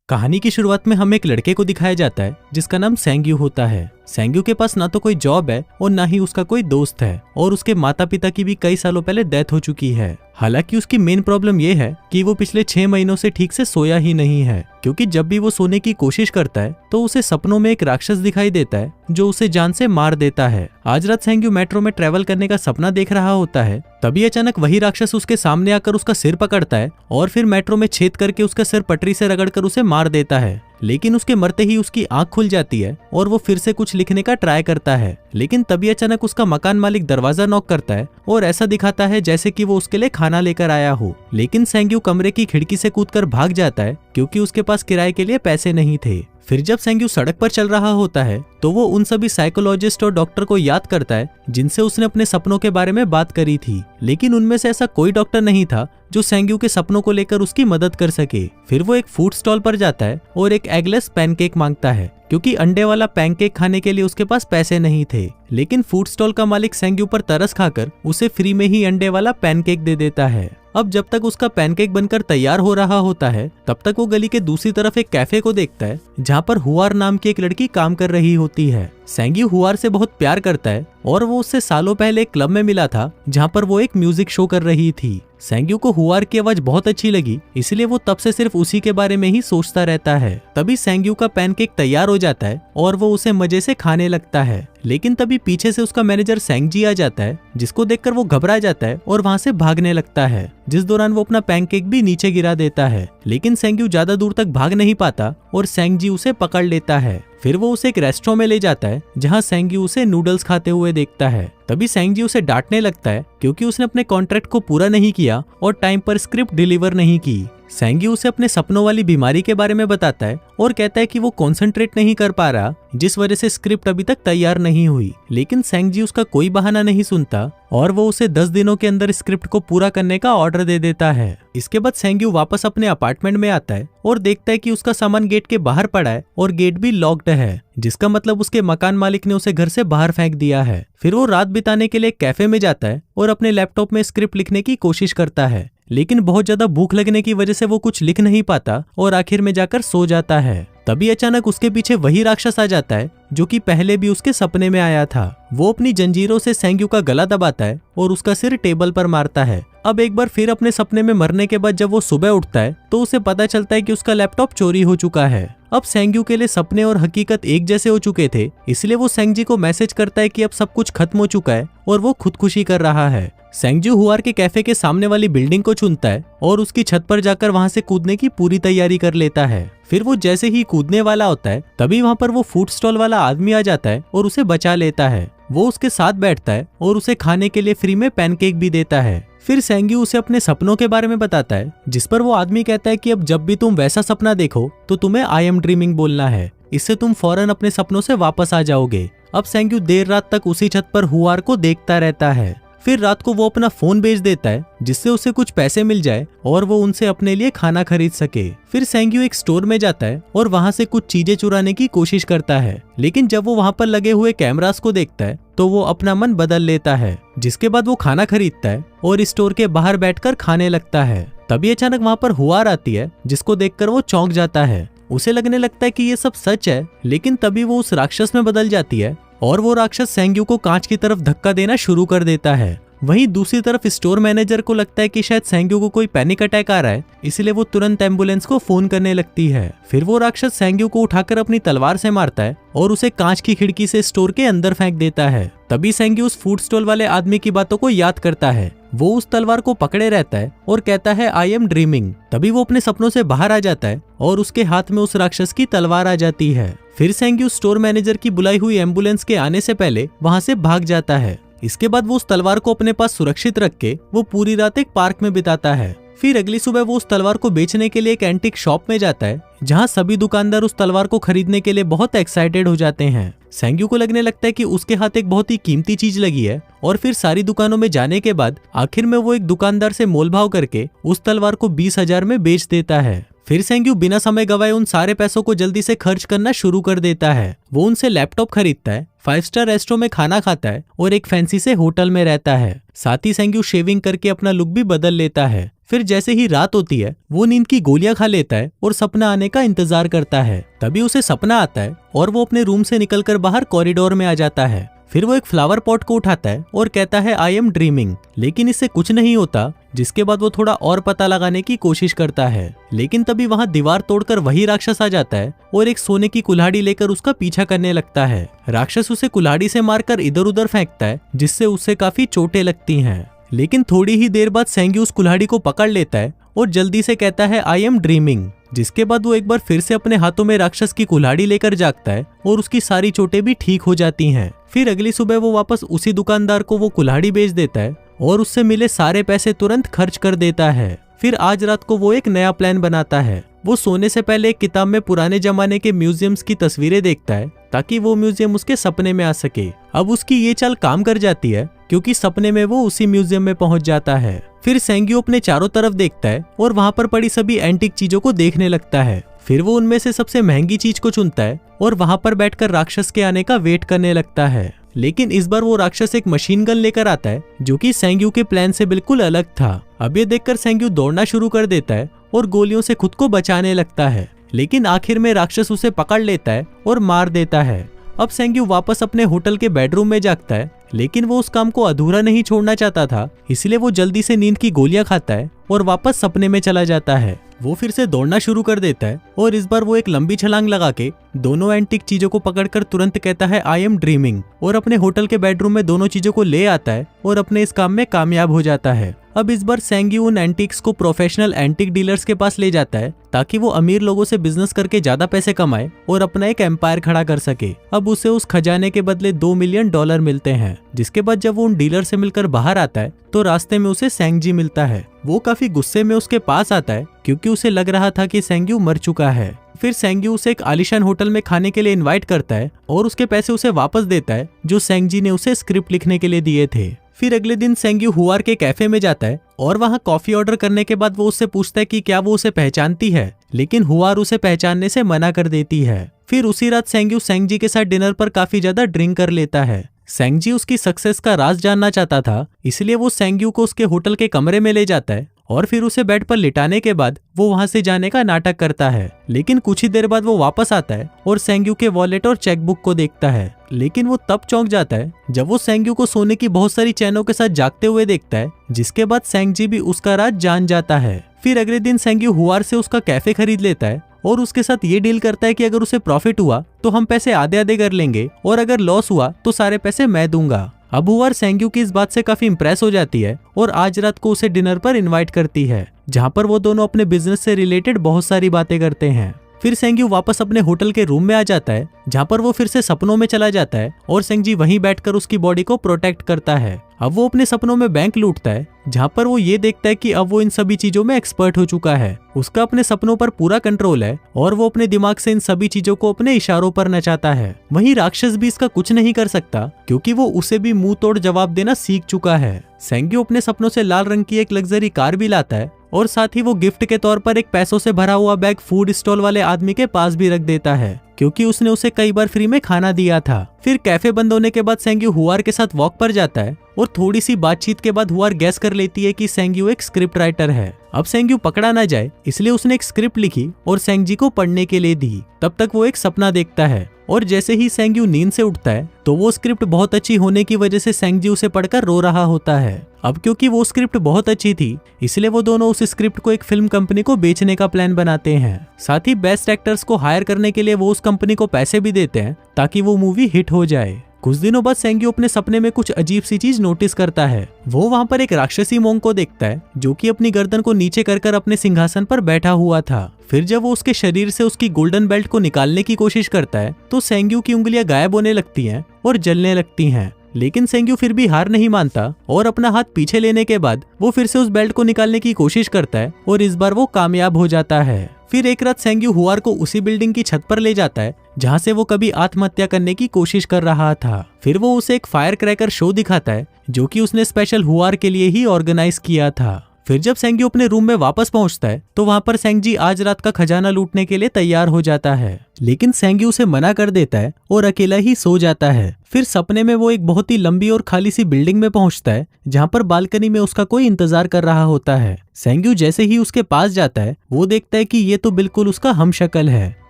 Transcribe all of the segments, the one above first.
कहानी की शुरुआत में हमें एक लड़के को दिखाया जाता है जिसका नाम सेंग्यू होता है। सेंग्यू के पास ना तो कोई जॉब है और ना ही उसका कोई दोस्त है और उसके माता पिता की भी कई सालों पहले डेथ हो चुकी है। हालांकि उसकी मेन प्रॉब्लम ये है कि वो पिछले 6 महीनों से ठीक से सोया ही नहीं है, क्योंकि जब भी वो सोने की कोशिश करता है तो उसे सपनों में एक राक्षस दिखाई देता है जो उसे जान से मार देता है। आज रात सेंग्यू मेट्रो में ट्रेवल करने का सपना देख रहा होता है, तभी अचानक वही राक्षस उसके सामने आकर उसका सिर पकड़ता है और फिर मेट्रो में छेद करके उसका सिर पटरी से रगड़कर उसे मार देता है। लेकिन उसके मरते ही उसकी आंख खुल जाती है और वो फिर से कुछ लिखने का ट्राई करता है, लेकिन तभी अचानक उसका मकान मालिक दरवाजा नॉक करता है और ऐसा दिखाता है जैसे कि वो उसके लिए खाना लेकर आया हो। लेकिन सेंग्यू कमरे की खिड़की से कूदकर भाग जाता है क्योंकि उसके पास किराए के लिए पैसे नहीं थे। फिर जब सेंग्यू सड़क पर चल रहा होता है तो वो उन सभी साइकोलॉजिस्ट और डॉक्टर को याद करता है जिनसे उसने अपने सपनों के बारे में बात करी थी, लेकिन उनमें से ऐसा कोई डॉक्टर नहीं था जो सेंग्यू के सपनों को लेकर उसकी मदद कर सके। फिर वो एक फूड स्टॉल पर जाता है और एक एगलेस पैनकेक मांगता है क्योंकि अंडे वाला पैनकेक खाने के लिए उसके पास पैसे नहीं थे। लेकिन फूड स्टॉल का मालिक सेंग्यू पर तरस खाकर उसे फ्री में ही अंडे वाला पैनकेक दे देता है। अब जब तक उसका पैनकेक बनकर तैयार हो रहा होता है तब तक वो गली के दूसरी तरफ एक कैफे को देखता है जहाँ पर हुआर नाम की एक लड़की काम कर रही होती है। सेंग्यू हुआर से बहुत प्यार करता है और वो उससे सालों पहले एक क्लब में मिला था जहाँ पर वो एक म्यूजिक शो कर रही थी। सेंग्यू को हुआर की आवाज बहुत अच्छी लगी, इसलिए वो तब से सिर्फ उसी के बारे में ही सोचता रहता है। तभी सेंग्यू का पैनकेक तैयार हो जाता है और वो उसे मजे से खाने लगता है, लेकिन तभी पीछे से उसका मैनेजर सेंगजी आ जाता है जिसको देखकर वो घबरा जाता है और वहां से भागने लगता है, जिस दौरान वो अपना पैनकेक भी नीचे गिरा देता है। लेकिन सेंग्यू ज्यादा दूर तक भाग नहीं पाता और सेंगजी उसे पकड़ लेता है। फिर वो उसे एक रेस्टोरेंट में ले जाता है जहां सेंग्यू उसे नूडल्स खाते हुए देखता है। तभी सेंग्जी उसे डांटने लगता है क्योंकि उसने अपने कॉन्ट्रैक्ट को पूरा नहीं किया और टाइम पर स्क्रिप्ट डिलीवर नहीं की। सेंग्यू उसे अपने सपनों वाली बीमारी के बारे में बताता है और कहता है कि वो कंसंट्रेट नहीं कर पा रहा, जिस वजह से स्क्रिप्ट अभी तक तैयार नहीं हुई। लेकिन सेंग्जी उसका कोई बहाना नहीं सुनता और वो उसे 10 दिनों के अंदर स्क्रिप्ट को पूरा करने का ऑर्डर दे देता है। इसके बाद सेंग्यू वापस अपने अपार्टमेंट में आता है और देखता है कि उसका सामान गेट के बाहर पड़ा है और गेट भी लॉक्ड है, जिसका मतलब उसके मकान मालिक ने उसे घर से बाहर फेंक दिया है। फिर वो रात बिताने के लिए कैफे में जाता है और अपने लैपटॉप में स्क्रिप्ट लिखने की कोशिश करता है, लेकिन बहुत ज्यादा भूख लगने की वजह से वो कुछ लिख नहीं पाता और आखिर में जाकर सो जाता है। तभी अचानक उसके पीछे वही राक्षस आ जाता है जो कि पहले भी उसके सपने में आया था। वो अपनी जंजीरों से सेंग्यू का गला दबाता है और उसका सिर टेबल पर मारता है। अब एक बार फिर अपने सपने में मरने के बाद जब वो सुबह उठता है तो उसे पता चलता है कि उसका लैपटॉप चोरी हो चुका है। अब सेंग्यू के लिए सपने और हकीकत एक जैसे हो चुके थे, इसलिए वो सेंगजी को मैसेज करता है कि अब सब कुछ खत्म हो चुका है और वो खुदकुशी कर रहा है। सेंग्यू हुआर के कैफे के सामने वाली बिल्डिंग को चुनता है और उसकी छत पर जाकर वहां से कूदने की पूरी तैयारी कर लेता है। फिर वो जैसे ही कूदने वाला होता है तभी वहां पर वो फूड स्टॉल वाला आदमी आ जाता है और उसे बचा लेता है। वो उसके साथ बैठता है और उसे खाने के लिए फ्री में पैनकेक भी देता है। फिर सेंग्यू उसे अपने सपनों के बारे में बताता है, जिस पर वो आदमी कहता है कि अब जब भी तुम वैसा सपना देखो तो तुम्हें आई एम ड्रीमिंग बोलना है, इससे तुम फौरन अपने सपनों से वापस आ जाओगे। अब सेंग्यू देर रात तक उसी छत पर हुआर को देखता रहता है। फिर रात को वो अपना फोन बेच देता है जिससे उसे कुछ पैसे मिल जाए और वो उनसे अपने लिए खाना खरीद सके। फिर सेंग्यू एक स्टोर में जाता है और वहां से कुछ चीजें चुराने की कोशिश करता है, लेकिन जब वो वहां पर लगे हुए कैमरास को देखता है तो वो अपना मन बदल लेता है, जिसके बाद वो खाना खरीदता है और स्टोर के बाहर बैठकर खाने लगता है। तभी अचानक वहां पर हुआर आती है जिसको देखकर वो चौंक जाता है। उसे लगने लगता है कि ये सब सच है, लेकिन तभी वो उस राक्षस में बदल जाती है और वो राक्षस सेंग्यू को कांच की तरफ धक्का देना शुरू कर देता है। वहीं दूसरी तरफ स्टोर मैनेजर को लगता है कि शायद सेंग्यू को कोई पैनिक अटैक आ रहा है, इसलिए वो तुरंत एम्बुलेंस को फोन करने लगती है। फिर वो राक्षस सेंग्यू को उठाकर अपनी तलवार से मारता है और उसे कांच की खिड़की से स्टोर के अंदर फेंक देता है। तभी सेंग्यू उस फूड स्टॉल वाले आदमी की बातों को याद करता है। वो उस तलवार को पकड़े रहता है और कहता है आई एम ड्रीमिंग। तभी वो अपने सपनों से बाहर आ जाता है और उसके हाथ में उस राक्षस की तलवार आ जाती है। फिर सेंग्यू स्टोर मैनेजर की बुलाई हुई एम्बुलेंस के आने से पहले वहां से भाग जाता है। इसके बाद वो उस तलवार को अपने पास सुरक्षित रख के वो पूरी रात एक पार्क में बिताता है। फिर अगली सुबह वो उस तलवार को बेचने के लिए एक एंटीक शॉप में जाता है जहां सभी दुकानदार उस तलवार को खरीदने के लिए बहुत एक्साइटेड हो जाते हैं। सेंग्यू को लगने लगता है कि उसके हाथ एक बहुत ही कीमती चीज लगी है और फिर सारी दुकानों में जाने के बाद आखिर में वो एक दुकानदार से मोलभाव करके उस तलवार को 20,000 में बेच देता है। फिर सेंग्यू बिना समय गवाए उन सारे पैसों को जल्दी से खर्च करना शुरू कर देता है। वो उनसे लैपटॉप खरीदता है, 5 स्टार रेस्टोरेंट में खाना खाता है और एक फैंसी से होटल में रहता है। साथ ही सेंग्यू शेविंग करके अपना लुक भी बदल लेता है। फिर जैसे ही रात होती है वो नींद की गोलियां खा लेता है और सपना आने का इंतजार करता है। तभी उसे सपना आता है और वो अपने रूम से निकलकर बाहर कॉरिडोर में आ जाता है। फिर वो एक फ्लावर पॉट को उठाता है और कहता है आई एम ड्रीमिंग, लेकिन इससे कुछ नहीं होता। जिसके बाद वो थोड़ा और पता लगाने की कोशिश करता है, लेकिन तभी वहाँ दीवार तोड़कर वही राक्षस आ जाता है और एक सोने की कुल्हाड़ी लेकर उसका पीछा करने लगता है। राक्षस उसे कुल्हाड़ी से मारकर इधर उधर फेंकता है, जिससे उसे काफी चोटें लगती हैं। लेकिन थोड़ी ही देर बाद सेंग्यू उस कुल्हाड़ी को पकड़ लेता है और जल्दी से कहता है आई एम ड्रीमिंग। जिसके बाद वो एक बार फिर से अपने हाथों में राक्षस की कुल्हाड़ी लेकर जागता है और उसकी सारी चोटें भी ठीक हो जाती हैं। फिर अगली सुबह वो वापस उसी दुकानदार को वो कुल्हाड़ी बेच देता है और उससे मिले सारे पैसे तुरंत खर्च कर देता है। फिर आज रात को वो एक नया प्लान बनाता है। वो सोने से पहले एक किताब में पुराने जमाने के म्यूजियम्स की तस्वीरें देखता है ताकि वो म्यूजियम उसके सपने में आ सके। अब उसकी ये चाल काम कर जाती है क्योंकि सपने में वो उसी म्यूजियम में पहुंच जाता है। फिर सेंग्यू अपने चारों तरफ देखता है और वहां पर पड़ी सभी एंटीक चीजों को देखने लगता है। फिर वो उनमें से सबसे महंगी चीज को चुनता है और वहां पर बैठकर राक्षस के आने का वेट करने लगता है। लेकिन इस बार वो राक्षस एक मशीन गन लेकर आता है जो कि सेंग्यू के प्लान से बिल्कुल अलग था। अब ये देखकर सेंग्यू दौड़ना शुरू कर देता है और गोलियों से खुद को बचाने लगता है, लेकिन आखिर में राक्षस उसे पकड़ लेता है और मार देता है। अब सेंग्यू वापस अपने होटल के बेडरूम में जागता है, लेकिन वो उस काम को अधूरा नहीं छोड़ना चाहता था, इसलिए वो जल्दी से नींद की गोलियां खाता है और वापस सपने में चला जाता है। वो फिर से दौड़ना शुरू कर देता है और इस बार वो एक लंबी छलांग लगा के दोनों एंटीक चीजों को पकड़कर तुरंत कहता है आई एम ड्रीमिंग और अपने होटल के बेडरूम में दोनों चीजों को ले आता है और अपने इस काम में कामयाब हो जाता है। अब इस बार सेंग्यू उन एंटीक्स को प्रोफेशनल एंटीक डीलर्स के पास ले जाता है ताकि वो अमीर लोगों से बिजनेस करके ज्यादा पैसे कमाए और अपना एक एम्पायर खड़ा कर सके। अब उसे उस खजाने के बदले $2 मिलियन मिलते हैं। जिसके बाद जब वो उन डीलर से मिलकर बाहर आता है तो रास्ते में उसे सेंगजी मिलता है। वो काफी गुस्से में उसके पास आता है क्योंकि उसे लग रहा था कि सेंग्यू मर चुका है। फिर सेंग्यू उसे एक आलीशान होटल में खाने के लिए इनवाइट करता है और उसके पैसे उसे वापस देता है जो सेंगजी ने उसे स्क्रिप्ट लिखने के लिए दिए थे। फिर अगले दिन सेंग्यू हुआर के कैफे में जाता है और वहाँ कॉफी ऑर्डर करने के बाद वो उससे पूछता है कि क्या वो उसे पहचानती है, लेकिन हुआर उसे पहचानने से मना कर देती है। फिर उसी रात सेंग्यू सेंगजी के साथ डिनर पर काफी ज्यादा ड्रिंक कर लेता है। सेंगजी उसकी सक्सेस का राज जानना चाहता था, इसलिए वो सेंग्यू को उसके होटल के कमरे में ले जाता है और फिर उसे बेड पर लिटाने के बाद वो वहां से जाने का नाटक करता है। लेकिन कुछ ही देर बाद वो वापस आता है और सेंग्यू के वॉलेट और चेकबुक को देखता है, लेकिन वो तब चौंक जाता है जब वो सेंग्यू को सोने की बहुत सारी चैनों के साथ जागते हुए देखता है, जिसके बाद सेंगजी भी उसका राज जान जाता है। फिर अगले दिन सेंग्यू हुआर से उसका कैफे खरीद लेता है और उसके साथ ये डील करता है कि अगर उसे प्रॉफिट हुआ तो हम पैसे आधे आधे कर लेंगे और अगर लॉस हुआ तो सारे पैसे मैं दूंगा। अब हुआर सेंग्यू की इस बात से काफी इंप्रेस हो जाती है और आज रात को उसे डिनर पर इनवाइट करती है, जहां पर वो दोनों अपने बिजनेस से रिलेटेड बहुत सारी बातें करते हैं। फिर सेंग्यू वापस अपने होटल के रूम में आ जाता है, जहां पर वो फिर से सपनों में चला जाता है और सेंगजी वहीं बैठकर उसकी बॉडी को प्रोटेक्ट करता है। अब वो अपने सपनों में बैंक लूटता है, जहां पर वो ये देखता है कि अब वो इन सभी चीजों में एक्सपर्ट हो चुका है। उसका अपने सपनों पर पूरा कंट्रोल है और वो अपने दिमाग से इन सभी चीजों को अपने इशारों पर नचाता है। वहीं राक्षस भी इसका कुछ नहीं कर सकता क्योंकि वो उसे भी मुंह तोड़ जवाब देना सीख चुका है। सेंग्यू अपने सपनों से लाल रंग की एक लग्जरी कार भी लाता है और साथ ही वो गिफ्ट के तौर पर एक पैसों से भरा हुआ बैग फूड स्टॉल वाले आदमी के पास भी रख देता है क्योंकि उसने उसे कई बार फ्री में खाना दिया था। फिर कैफे बंद होने के बाद सेंग्यू हुआर के साथ वॉक पर जाता है और थोड़ी सी बातचीत के बाद हुआर गैस कर लेती है कि सेंग्यू एक स्क्रिप्ट राइटर है। अब सेंग्यू पकड़ा ना जाए इसलिए उसने एक स्क्रिप्ट लिखी और सेंगजी को पढ़ने के लिए दी। तब तक वो एक सपना देखता है और जैसे ही सेंग्यू नींद से उठता है तो वो स्क्रिप्ट बहुत अच्छी होने की वजह से सेंगजी उसे पढ़कर रो रहा होता है। अब क्योंकि वो स्क्रिप्ट बहुत अच्छी थी इसलिए वो दोनों उस स्क्रिप्ट को एक फिल्म कंपनी को बेचने का प्लान बनाते हैं। साथ ही बेस्ट एक्टर्स को हायर करने के लिए वो उस कंपनी को पैसे भी देते हैं ताकि वो मूवी हिट हो जाए। कुछ दिनों बाद सेंग्यू अपने सपने में कुछ अजीब सी चीज नोटिस करता है। वो वहाँ पर एक राक्षसी मोंग को देखता है जो कि अपनी गर्दन को नीचे कर अपने सिंहासन पर बैठा हुआ था। फिर जब वो उसके शरीर से उसकी गोल्डन बेल्ट को निकालने की कोशिश करता है तो सेंग्यू की उंगलियां गायब होने लगती हैं और जलने लगती हैं। लेकिन सेंग्यू फिर भी हार नहीं मानता और अपना हाथ पीछे लेने के बाद वो फिर से उस बेल्ट को निकालने की कोशिश करता है और इस बार वो कामयाब हो जाता है। फिर एक रात सेंग्यू हुआर को उसी बिल्डिंग की छत पर ले जाता है जहां से वो कभी आत्महत्या करने की कोशिश कर रहा था। फिर वो उसे एक फायर क्रैकर शो दिखाता है जो कि उसने स्पेशल हुआर के लिए ही ऑर्गेनाइज किया था। फिर जब सेंग्यू अपने रूम में वापस पहुंचता है तो वहां पर सेंगजी आज रात का खजाना लूटने के लिए तैयार हो जाता है, लेकिन सेंग्यू उसे मना कर देता है और अकेला ही सो जाता है। फिर सपने में वो एक बहुत ही लंबी और खाली सी बिल्डिंग में पहुंचता है जहां पर बालकनी में उसका कोई इंतजार कर रहा होता है। सेंग्यू जैसे ही उसके पास जाता है वो देखता है कि ये तो बिल्कुल उसका हमशक्ल है।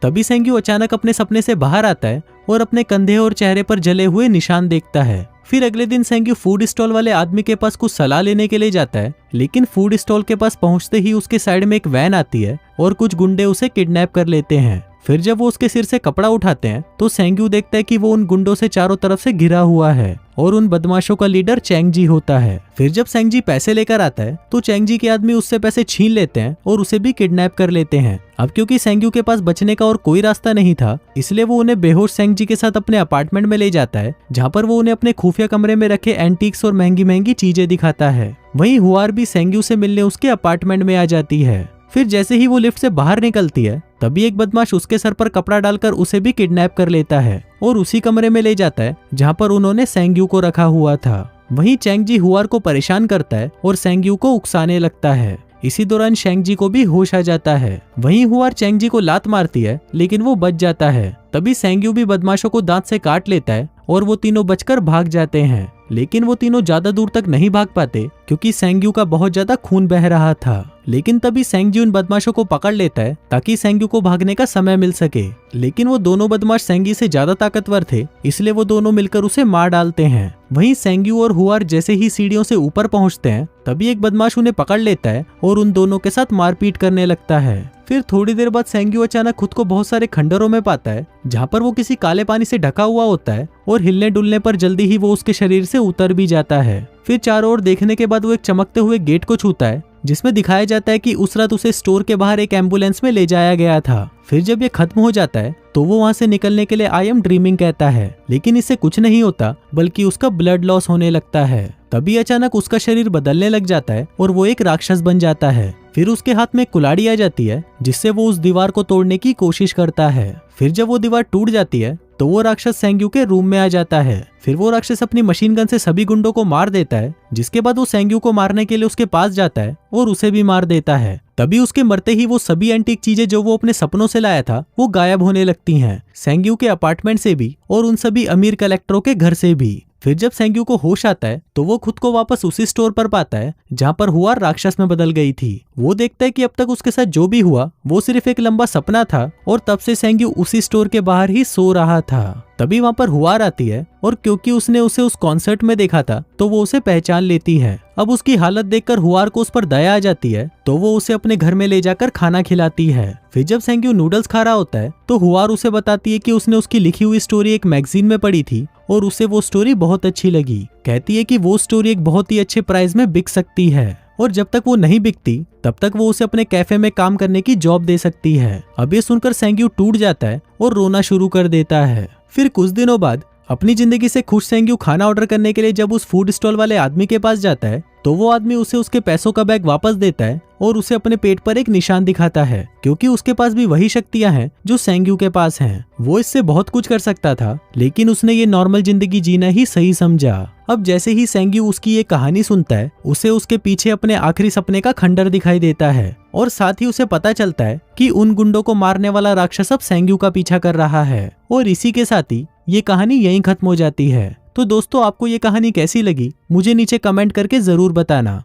तभी सेंग्यू अचानक अपने सपने से बाहर आता है और अपने कंधे और चेहरे पर जले हुए निशान देखता है। फिर अगले दिन सेंग्यू फूड स्टॉल वाले आदमी के पास कुछ सलाह लेने के लिए जाता है, लेकिन फूड स्टॉल के पास पहुंचते ही उसके साइड में एक वैन आती है और कुछ गुंडे उसे किडनैप कर लेते हैं। फिर जब वो उसके सिर से कपड़ा उठाते हैं तो सेंग्यू देखता है कि वो उन गुंडों से चारों तरफ से घिरा हुआ है और उन बदमाशों का लीडर चैंगजी होता है। फिर जब सेंगजी पैसे लेकर आता है तो चैंगजी के आदमी उससे पैसे छीन लेते हैं और उसे भी किडनैप कर लेते हैं। अब क्योंकि सेंग्यू के पास बचने का और कोई रास्ता नहीं था, इसलिए वो उन्हें बेहोश सेंगजी के साथ अपने अपार्टमेंट में ले जाता है, जहाँ पर वो उन्हें अपने खुफिया कमरे में रखे एंटीक्स और महंगी महंगी चीजें दिखाता है। वहीं हुआर भी सेंग्यू से मिलने उसके अपार्टमेंट में आ जाती है। फिर जैसे ही वो लिफ्ट से बाहर निकलती है तभी एक बदमाश उसके सर पर कपड़ा डालकर उसे भी किडनैप कर लेता है और उसी कमरे में ले जाता है जहाँ पर उन्होंने सेंग्यू को रखा हुआ था। वहीं चैंगजी हुआर को परेशान करता है और सेंग्यू को उकसाने लगता है। इसी दौरान शेंगजी को भी होश आ जाता है। वहीं हुआर चैंगजी को लात मारती है लेकिन वो बच जाता है। तभी सेंग्यू भी बदमाशों को दांत से काट लेता है और वो तीनों बचकर भाग जाते हैं, लेकिन वो तीनों ज्यादा दूर तक नहीं भाग पाते क्योंकि सेंग्यू का बहुत ज्यादा खून बह रहा था। लेकिन तभी सेंग्जी उन बदमाशों को पकड़ लेता है ताकि सेंग्यू को भागने का समय मिल सके, लेकिन वो दोनों बदमाश सेंगी से ज्यादा ताकतवर थे, इसलिए वो दोनों मिलकर उसे मार डालते हैं। वहीं सेंग्यू और हुआर जैसे ही सीढ़ियों से ऊपर पहुंचते हैं तभी एक बदमाश उन्हें पकड़ लेता है और उन दोनों के साथ मारपीट करने लगता है। फिर थोड़ी देर बाद सेंग्यू अचानक खुद को बहुत सारे खंडरों में पाता है जहाँ पर वो किसी काले पानी से ढका हुआ होता है और हिलने डुलने पर जल्दी ही वो उसके शरीर से उतर भी जाता है। फिर चारों ओर देखने के बाद वो एक चमकते हुए गेट को छूता है जिसमें दिखाया जाता है कि उस रात उसे स्टोर के बाहर एक एम्बुलेंस में ले जाया गया था। फिर जब ये खत्म हो जाता है तो वो वहाँ से निकलने के लिए आई एम ड्रीमिंग कहता है, लेकिन इससे कुछ नहीं होता बल्कि उसका ब्लड लॉस होने लगता है। तभी अचानक उसका शरीर बदलने लग जाता है और वो एक राक्षस बन जाता है। फिर उसके हाथ में कुल्हाड़ी आ जाती है जिससे वो उस दीवार को तोड़ने की कोशिश करता है। फिर जब वो दीवार टूट जाती है तो वो राक्षस सेंग्यू के रूम में आ जाता है। फिर वो राक्षस अपनी मशीन गन से सभी गुंडों को मार देता है, जिसके बाद वो सेंग्यू को मारने के लिए उसके पास जाता है और उसे भी मार देता है। तभी उसके मरते ही वो सभी एंटीक चीजें जो वो अपने सपनों से लाया था वो गायब होने लगती हैं, सेंग्यू के अपार्टमेंट से भी और उन सभी अमीर कलेक्टरों के घर से भी। फिर जब सेंग्यू को होश आता है तो वो खुद को वापस उसी स्टोर पर पाता है जहाँ पर हुआर राक्षस में बदल गई थी। वो देखता है कि अब तक उसके साथ जो भी हुआ वो सिर्फ एक लंबा सपना था और तब से सेंग्यू उसी स्टोर के बाहर ही सो रहा था। तभी वहाँ पर हुआर आती है और क्योंकि उसने उसे उस कॉन्सर्ट में देखा था तो वो उसे पहचान लेती है। अब उसकी हालत देखकर हुआर को उस पर दया आ जाती है तो वो उसे अपने घर में ले जाकर खाना खिलाती है। फिर जब सेंग्यू नूडल्स खा रहा होता है तो हुआर उसे बताती है कि उसने उसकी लिखी हुई स्टोरी एक मैगजीन में पढ़ी थी और उसे वो स्टोरी बहुत अच्छी लगी। कहती है कि वो स्टोरी एक बहुत ही अच्छे प्राइस में बिक सकती है और जब तक वो नहीं बिकती तब तक वो उसे अपने कैफे में काम करने की जॉब दे सकती है। अब ये सुनकर सेंग्यू टूट जाता है और रोना शुरू कर देता है। फिर कुछ दिनों बाद अपनी जिंदगी से खुश सेंग्यू खाना ऑर्डर करने के लिए जब उस फूड स्टॉल वाले आदमी के पास जाता है तो वो आदमी उसे उसके पैसों का बैग वापस देता है और उसे अपने पेट पर एक निशान दिखाता है, क्योंकि उसके पास भी वही शक्तियां हैं जो सेंग्यू के पास हैं। वो इससे बहुत कुछ कर सकता था लेकिन उसने ये नॉर्मल जिंदगी जीना ही सही समझा। अब जैसे ही सेंग्यू उसकी ये कहानी सुनता है उसे उसके पीछे अपने आखिरी सपने का खंडर दिखाई देता है और साथ ही उसे पता चलता है कि उन गुंडों को मारने वाला राक्षस अब सेंग्यू का पीछा कर रहा है। और इसी के साथ ही ये कहानी यहीं खत्म हो जाती है। तो दोस्तों आपको ये कहानी कैसी लगी मुझे नीचे कमेंट करके जरूर बताना।